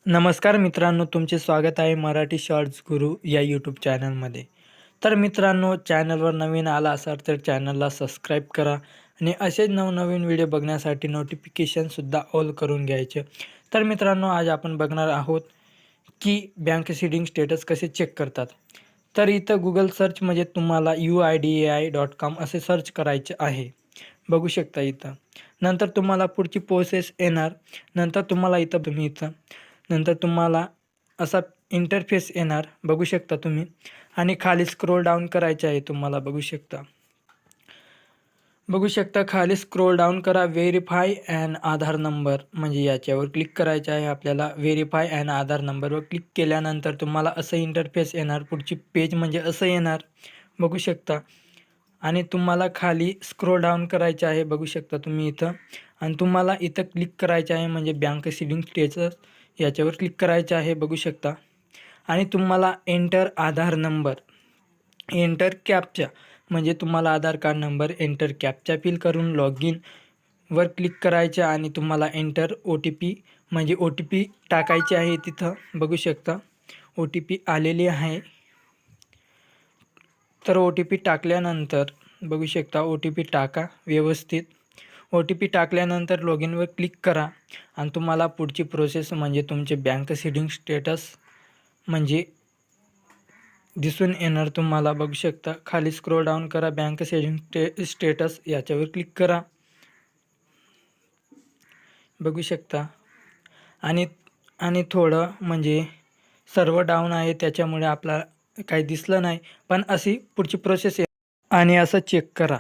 नमस्कार मित्रांनो, तुमचे स्वागत आहे मराठी शॉर्ट्स गुरु या यूट्यूब चॅनलमध्ये. तर मित्रांनो, चॅनलवर नवीन आला असाल तर चॅनलला सबस्क्राईब करा आणि असेच नवनवीन व्हिडिओ बघण्यासाठी नोटिफिकेशनसुद्धा ऑल करून घ्यायचे. तर मित्रांनो, आज आपण बघणार आहोत की बँक सीडिंग स्टेटस कसे चेक करतात. तर इथं गुगल सर्चमध्ये तुम्हाला UIDAI.com असे सर्च करायचे आहे. बघू शकता इथं. नंतर तुम्हाला पुढची प्रोसेस येणार. नंतर तुम्हाला नंतर तुम्हाला असा इंटरफेस येणार, बघू शकता तुम्ही. आणि खाली स्क्रोल डाऊन करायचे आहे तुम्हाला, बघू शकता खाली स्क्रोल डाऊन करा. व्हेरीफाय अँड आधार नंबर म्हणजे याच्यावर क्लिक करायचं आहे आपल्याला. व्हेरीफाय अँड आधार नंबरवर क्लिक केल्यानंतर तुम्हाला असं इंटरफेस येणार. पुढची पेज म्हणजे असं येणार, बघू शकता. आणि तुम्हाला खाली स्क्रोल डाऊन करायचे आहे, बघू शकता तुम्ही इथं. आणि तुम्हाला इथं क्लिक करायचं आहे म्हणजे बँक सीडिंग स्टेटस याच्यावर क्लिक करायचं आहे, बघू शकता. आणि तुम्हाला enter Aadhaar number, enter captcha म्हणजे तुम्हाला Aadhaar card number enter captcha fill करून लॉग इनवर क्लिक करायचं आणि तुम्हाला एंटर OTP म्हणजे OTP टाकायचे आहे तिथं, बघू शकता. OTP आलेली आहे. तर OTP टाकल्यानंतर बघू शकता, OTP टाका व्यवस्थित. OTP टाकल्यानंतर लॉग इनवर क्लिक करा आणि तुम्हाला पुढची प्रोसेस म्हणजे तुमचे बँक सीडिंग स्टेटस म्हणजे दिसून येणार तुम्हाला, बघू शकता. खाली स्क्रोल डाऊन करा, बँक सीडिंग स्टेटस याच्यावर क्लिक करा, बघू शकता. आणि आणि थोडं म्हणजे सर्व्हर डाऊन आहे त्याच्यामुळे आपल्याला काही दिसलं नाही, पण अशी पुढची प्रोसेस आणि असं चेक करा.